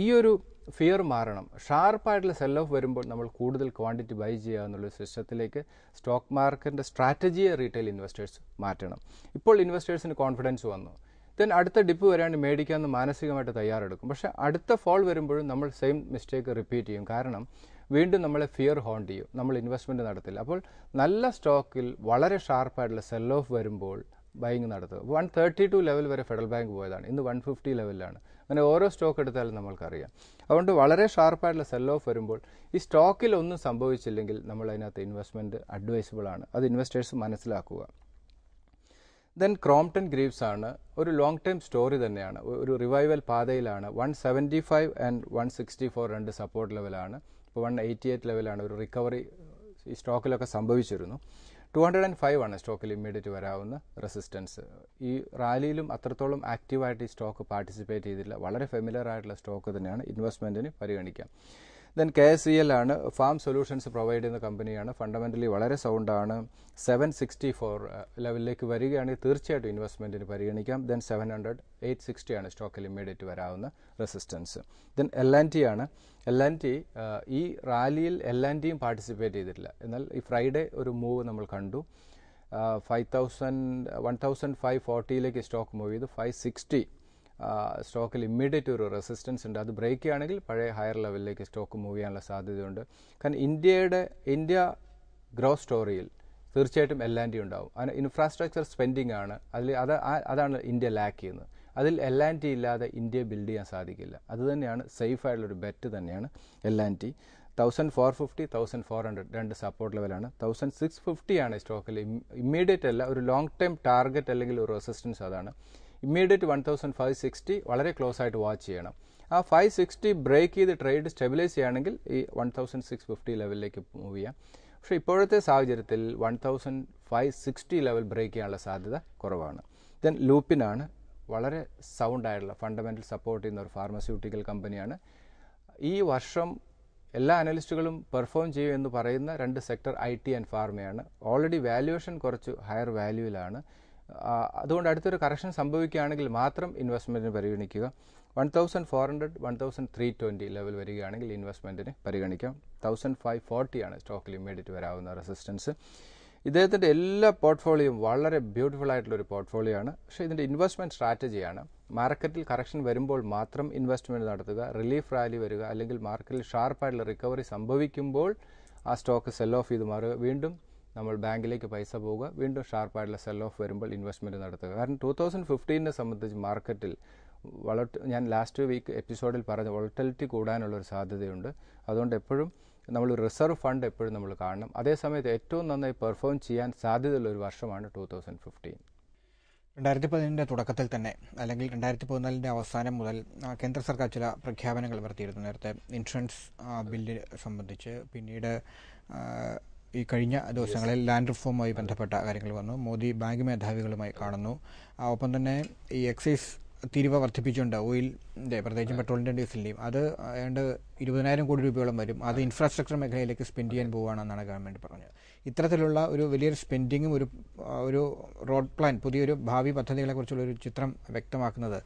ഈ ഒരു ഫിയർ മാറണം. ഷാർപ്പായിട്ടുള്ള സെൽ ഓഫ് വരുമ്പോൾ നമ്മൾ കൂടുതൽ ക്വാണ്ടിറ്റി ബൈ ചെയ്യുക എന്നുള്ള സിസ്റ്റത്തിലേക്ക് സ്റ്റോക്ക് മാർക്കറ്റിൻ്റെ സ്ട്രാറ്റജിയെ റീറ്റെയിൽ ഇൻവെസ്റ്റേഴ്സ് മാറ്റണം. ഇപ്പോൾ ഇൻവെസ്റ്റേഴ്സിന് കോൺഫിഡൻസ് വന്നു. ദെൻ അടുത്ത ഡിപ്പ് വരാണ്ട് മേടിക്കാമെന്ന് മാനസികമായിട്ട് തയ്യാറെടുക്കും. പക്ഷേ അടുത്ത ഫോൾ വരുമ്പോഴും നമ്മൾ സെയിം മിസ്റ്റേക്ക് റിപ്പീറ്റ് ചെയ്യും. കാരണം വീണ്ടും നമ്മളെ ഫിയർ ഹോണ്ട് ചെയ്യും. നമ്മൾ ഇൻവെസ്റ്റ്മെൻറ്റ് നടത്തില്ല. അപ്പോൾ നല്ല സ്റ്റോക്കിൽ വളരെ ഷാർപ്പായിട്ടുള്ള സെൽ ഓഫ് വരുമ്പോൾ ബൈങ് നടത്തുക. 132 ലെവൽ വരെ ഫെഡറൽ ബാങ്ക് പോയതാണ്. ഇന്ന് 150 ലെവലിലാണ്. അങ്ങനെ ഓരോ സ്റ്റോക്ക് എടുത്താലും നമ്മൾക്കറിയാം. അതുകൊണ്ട് വളരെ ഷാർപ്പായിട്ടുള്ള സെൽ ഓഫ് വരുമ്പോൾ ഈ സ്റ്റോക്കിൽ ഒന്നും സംഭവിച്ചില്ലെങ്കിൽ നമ്മൾ അതിനകത്ത് ഇൻവെസ്റ്റ്മെൻറ്റ് അഡ്വൈസബിൾ ആണ്. അത് ഇൻവെസ്റ്റേഴ്സ് മനസ്സിലാക്കുക. ദെൻ ക്രോംപ്ടൺ ഗ്രീവ്സ് ആണ് ഒരു ലോങ് ടൈം സ്റ്റോറി തന്നെയാണ്. ഒരു റിവൈവൽ പാതയിലാണ്. 175 ആൻഡ് 164 രണ്ട് സപ്പോർട്ട് ലെവലാണ്. ഇപ്പോൾ 188 ലെവലാണ്. ഒരു റിക്കവറി ഈ സ്റ്റോക്കിലൊക്കെ സംഭവിച്ചിരുന്നു. 205 ആണ് സ്റ്റോക്കിൽ ഇമ്മീഡിയറ്റ് വരാവുന്ന റെസിസ്റ്റൻസ്. ഈ റാലിയിലും അത്രത്തോളം ആക്റ്റീവായിട്ട് ഈ സ്റ്റോക്ക് പാർട്ടിസിപ്പേറ്റ് ചെയ്തില്ല. വളരെ ഫെമിലിയർ ആയിട്ടുള്ള സ്റ്റോക്ക് തന്നെയാണ്. ഇൻവെസ്റ്റ്മെൻറ്റിന് പരിഗണിക്കാം. ദെൻ KSEL ആണ്. ഫാം സൊല്യൂഷൻസ് പ്രൊവൈഡ് ചെയ്യുന്ന കമ്പനിയാണ്. ഫണ്ടമെൻ്റലി വളരെ സൗണ്ടാണ്. 764 ലെവലിലേക്ക് വരികയാണെങ്കിൽ തീർച്ചയായിട്ടും ഇൻവെസ്റ്റ്മെൻറ്റിന് പരിഗണിക്കാം. ദെൻ 700, 860 ആണ് സ്റ്റോക്കിൽ ഇമ്മീഡിയറ്റ് വരാവുന്ന റെസിസ്റ്റൻസ്. ദെൻ L&T ആണ്. L&T ഈ റാലിയിൽ L&Tയും പാർട്ടിസിപ്പേറ്റ് ചെയ്തിട്ടില്ല. എന്നാൽ ഈ ഫ്രൈഡേ ഒരു മൂവ് നമ്മൾ കണ്ടു. 1540 സ്റ്റോക്ക് മൂവ് ചെയ്തു. 560 സ്റ്റോക്കിൽ ഇമ്മീഡിയറ്റ് ഒരു റെസിസ്റ്റൻസ് ഉണ്ട്. അത് ബ്രേക്ക് ചെയ്യുകയാണെങ്കിൽ പഴയ ഹയർ ലെവലിലേക്ക് സ്റ്റോക്ക് മൂവ് ചെയ്യാനുള്ള സാധ്യതയുണ്ട്. കാരണം ഇന്ത്യ ഗ്രോത്ത് സ്റ്റോറിയിൽ തീർച്ചയായിട്ടും L&T ഉണ്ടാവും. അതിന് ഇൻഫ്രാസ്ട്രക്ചർ സ്പെൻഡിങ് ആണ്. അതാണ് ഇന്ത്യ ലാക്ക് ചെയ്യുന്നത്. അതിൽ L&T ഇല്ലാതെ ഇന്ത്യയെ ബിൽഡ് ചെയ്യാൻ സാധിക്കില്ല. അതുതന്നെയാണ് സേഫ് ആയിട്ടുള്ളൊരു ബെറ്റ് തന്നെയാണ് L&T. 1450, 1400 രണ്ട് സപ്പോർട്ട് ലെവലാണ്. 1650 ആണ് സ്റ്റോക്കിൽ ഇമ്മീഡിയറ്റ് അല്ല, ഒരു ലോങ് ടൈം ടാർഗറ്റ് അല്ലെങ്കിൽ ഒരു റെസിസ്റ്റൻസ്. അതാണ് ഇമ്മീഡിയറ്റ് 1560 വളരെ ക്ലോസ് ആയിട്ട് വാച്ച് ചെയ്യണം. ആ 560 ബ്രേക്ക് ചെയ്ത് ട്രേഡ് സ്റ്റെബിലൈസ് ചെയ്യുകയാണെങ്കിൽ ഈ 1650 ലെവലിലേക്ക് മൂവ് ചെയ്യാം. പക്ഷേ ഇപ്പോഴത്തെ സാഹചര്യത്തിൽ 1560 ലെവൽ ബ്രേക്ക് ചെയ്യാനുള്ള സാധ്യത കുറവാണ്. ദെൻ ലൂപ്പിനാണ്. വളരെ സൗണ്ട് ആയിട്ടുള്ള ഫണ്ടമെൻ്റൽ സപ്പോർട്ട് ചെയ്യുന്ന ഒരു ഫാർമസ്യൂട്ടിക്കൽ കമ്പനിയാണ്. ഈ വർഷം എല്ലാ അനലിസ്റ്റുകളും പെർഫോം ചെയ്യും എന്ന് പറയുന്ന രണ്ട് സെക്ടർ IT ആൻഡ് ഫാർമയാണ്. ഓൾറെഡി വാല്യുവേഷൻ കുറച്ച് ഹയർ വാല്യൂവിലാണ്. അതുകൊണ്ട് അടുത്തൊരു കറക്ഷൻ സംഭവിക്കുകയാണെങ്കിൽ മാത്രം ഇൻവെസ്റ്റ്മെൻറ്റിന് പരിഗണിക്കുക. 1400, 1320 ലെവൽ വരികയാണെങ്കിൽ ഇൻവെസ്റ്റ്മെൻറ്റിന് പരിഗണിക്കാം. 1540 ആണ് സ്റ്റോക്കിൽ ഇമ്മീഡിയറ്റ് വരാവുന്ന റെസിസ്റ്റൻസ്. ഇദ്ദേഹത്തിൻ്റെ എല്ലാ പോർട്ട്ഫോളിയോയും വളരെ ബ്യൂട്ടിഫുൾ ആയിട്ടുള്ളൊരു പോർട്ട്ഫോളിയോ ആണ്. പക്ഷേ ഇതിൻ്റെ ഇൻവെസ്റ്റ്മെൻറ്റ് സ്ട്രാറ്റജിയാണ് മാർക്കറ്റിൽ കറക്ഷൻ വരുമ്പോൾ മാത്രം ഇൻവെസ്റ്റ്മെൻറ്റ് നടത്തുക. റിലീഫ് റാലി വരിക അല്ലെങ്കിൽ മാർക്കറ്റിൽ ഷാർപ്പായിട്ടുള്ള റിക്കവറി സംഭവിക്കുമ്പോൾ ആ സ്റ്റോക്ക് സെൽ ഓഫ് ചെയ്ത് മാറുക. വീണ്ടും നമ്മൾ ബാങ്കിലേക്ക് പൈസ പോവുക. വീണ്ടും ഷാർപ്പായിട്ടുള്ള സെൽ ഓഫ് വരുമ്പോൾ ഇൻവെസ്റ്റ്മെൻറ്റ് നടത്തുക. കാരണം 2015 സംബന്ധിച്ച് മാർക്കറ്റിൽ ഞാൻ ലാസ്റ്റ് വീക്ക് എപ്പിസോഡിൽ പറഞ്ഞ വോളറ്റിലിറ്റി കൂടാനുള്ളൊരു സാധ്യതയുണ്ട്. അതുകൊണ്ട് എപ്പോഴും നമ്മൾ റിസർവ് ഫണ്ട് എപ്പോഴും നമ്മൾ കാണണം. അതേസമയത്ത് ഏറ്റവും നന്നായി പെർഫോം ചെയ്യാൻ സാധ്യതയുള്ളൊരു വർഷമാണ് 2015. 2015 തുടക്കത്തിൽ തന്നെ അല്ലെങ്കിൽ 2014 അവസാനം മുതൽ കേന്ദ്ര സർക്കാർ ചില പ്രഖ്യാപനങ്ങൾ നടത്തിയിരുന്നു. നേരത്തെ ഇൻഷുറൻസ് ബില്ല് സംബന്ധിച്ച്, പിന്നീട് ഈ കഴിഞ്ഞ ദിവസങ്ങളിൽ ലാൻഡ് റിഫോമുമായി ബന്ധപ്പെട്ട കാര്യങ്ങൾ വന്നു. മോദി ബാങ്ക് മേധാവികളുമായി കാണുന്നു. ഒപ്പം തന്നെ ഈ എക്സൈസ് തീരുവ വർദ്ധിപ്പിച്ചുകൊണ്ട് ഓയിലിൻ്റെ പ്രത്യേകിച്ചും പെട്രോളിൻ്റെയും ഡീസലിൻ്റെയും അത് ഏതാണ്ട് 20,000 കോടി രൂപയോളം വരും. അത് ഇൻഫ്രാസ്ട്രക്ചർ മേഖലയിലേക്ക് സ്പെൻഡ് ചെയ്യാൻ പോവുകയാണെന്നാണ് ഗവൺമെൻറ് പറഞ്ഞത്. ഇത്തരത്തിലുള്ള ഒരു വലിയൊരു സ്പെൻഡിങ്ങും ഒരു റോഡ് പ്ലാൻ, പുതിയൊരു ഭാവി പദ്ധതികളെക്കുറിച്ചുള്ള ഒരു ചിത്രം വ്യക്തമാക്കുന്നത്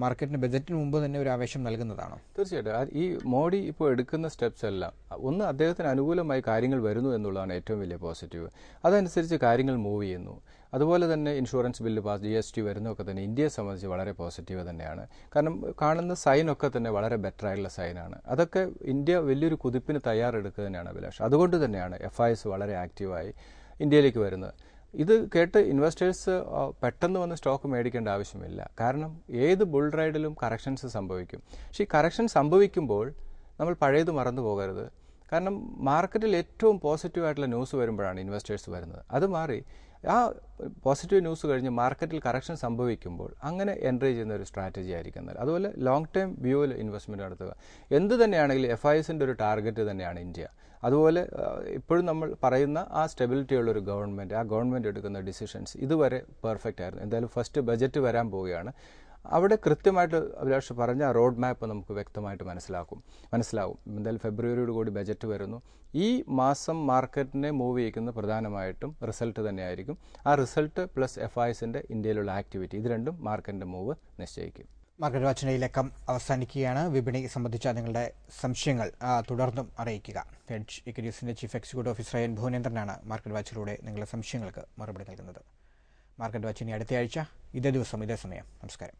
മാർക്കറ്റിന് ബജറ്റിന് മുമ്പ് തന്നെ ഒരു ആവേശം നൽകുന്നതാണോ? തീർച്ചയായിട്ടും. ഈ മോഡി ഇപ്പോൾ എടുക്കുന്ന സ്റ്റെപ്സ് എല്ലാം ഒന്ന് അദ്ദേഹത്തിന് അനുകൂലമായി കാര്യങ്ങൾ വരുന്നു എന്നുള്ളതാണ് ഏറ്റവും വലിയ പോസിറ്റീവ്. അതനുസരിച്ച് കാര്യങ്ങൾ മൂവ് ചെയ്യുന്നു. അതുപോലെ തന്നെ ഇൻഷുറൻസ് ബില്ല് പാസ്, GST വരുന്നതൊക്കെ തന്നെ ഇന്ത്യയെ സംബന്ധിച്ച് വളരെ പോസിറ്റീവ് തന്നെയാണ്. കാരണം കാണുന്ന സൈനൊക്കെ തന്നെ വളരെ ബെറ്റർ ആയിട്ടുള്ള സൈനാണ്. അതൊക്കെ ഇന്ത്യ വലിയൊരു കുതിപ്പിന് തയ്യാറെടുക്കുക തന്നെയാണ് അഭിലാഷ്. അതുകൊണ്ട് തന്നെയാണ് FIs വളരെ ആക്റ്റീവായി ഇന്ത്യയിലേക്ക് വരുന്നത്. ഇത് കേട്ട് ഇൻവെസ്റ്റേഴ്സ് പെട്ടെന്ന് വന്ന് സ്റ്റോക്ക് മേടിക്കേണ്ട ആവശ്യമില്ല. കാരണം ഏത് ബുൾ റൈഡിലും കറക്ഷൻസ് സംഭവിക്കും. പക്ഷേ ഈ കറക്ഷൻ സംഭവിക്കുമ്പോൾ നമ്മൾ പഴയത് മറന്നു പോകരുത്. കാരണം മാർക്കറ്റിൽ ഏറ്റവും പോസിറ്റീവായിട്ടുള്ള ന്യൂസ് വരുമ്പോഴാണ് ഇൻവെസ്റ്റേഴ്സ് വരുന്നത്. അത് മാറി ആ പോസിറ്റീവ് ന്യൂസ് കഴിഞ്ഞ് മാർക്കറ്റിൽ കറക്ഷൻ സംഭവിക്കുമ്പോൾ അങ്ങനെ എൻട്രി ചെയ്യുന്ന ഒരു സ്ട്രാറ്റജി ആയിരിക്കുന്നത്. അതുപോലെ ലോങ് ടേം വ്യൂവിൽ ഇൻവെസ്റ്റ്മെൻറ്റ് നടത്തുക. എന്ത് തന്നെയാണെങ്കിലും FIസിൻ്റെ ഒരു ടാർഗറ്റ് തന്നെയാണ് ഇന്ത്യ. അതുപോലെ ഇപ്പോഴും നമ്മൾ പറയുന്ന ആ സ്റ്റെബിലിറ്റിയുള്ളൊരു ഗവൺമെൻറ്, ആ ഗവൺമെൻറ് എടുക്കുന്ന ഡിസിഷൻസ് ഇതുവരെ പെർഫെക്റ്റ് ആയിരുന്നു. എന്തായാലും ഫസ്റ്റ് ബജറ്റ് വരാൻ പോവുകയാണ്. അവിടെ കൃത്യമായിട്ട് അഭിലാഷ് പറഞ്ഞ റോഡ് മാപ്പ് നമുക്ക് വ്യക്തമായിട്ട് മനസ്സിലാവും. എന്തായാലും ഫെബ്രുവരിയോട് കൂടി ബജറ്റ് വരുന്നു. ഈ മാസം മാർക്കറ്റിനെ മൂവ് ചെയ്യിക്കുന്ന പ്രധാനമായിട്ടും റിസൾട്ട് തന്നെയായിരിക്കും. ആ റിസൾട്ട് പ്ലസ് FIസിൻ്റെ ഇന്ത്യയിലുള്ള ആക്ടിവിറ്റി, ഇത് രണ്ടും മാർക്കറ്റിൻ്റെ മൂവ് നിശ്ചയിക്കും. മാർക്കറ്റ് വാച്ചിൻ്റെ ഈ ലക്കം അവസാനിക്കുകയാണ്. വിപണി സംബന്ധിച്ച നിങ്ങളുടെ സംശയങ്ങൾ തുടർന്നും അറിയിക്കുക. ഹെഡ്ജ് ഇക്വിറ്റീസിൻ്റെ ചീഫ് എക്സിക്യൂട്ടീവ് ഓഫീസർ എൻ ഭുവനേന്ദ്രനാണ് മാർക്കറ്റ് വാച്ചിലൂടെ നിങ്ങളുടെ സംശയങ്ങൾക്ക് മറുപടി നൽകുന്നത്. മാർക്കറ്റ് വാച്ചിന് അടുത്തയാഴ്ച ഇതേ ദിവസം ഇതേ സമയം. നമസ്കാരം.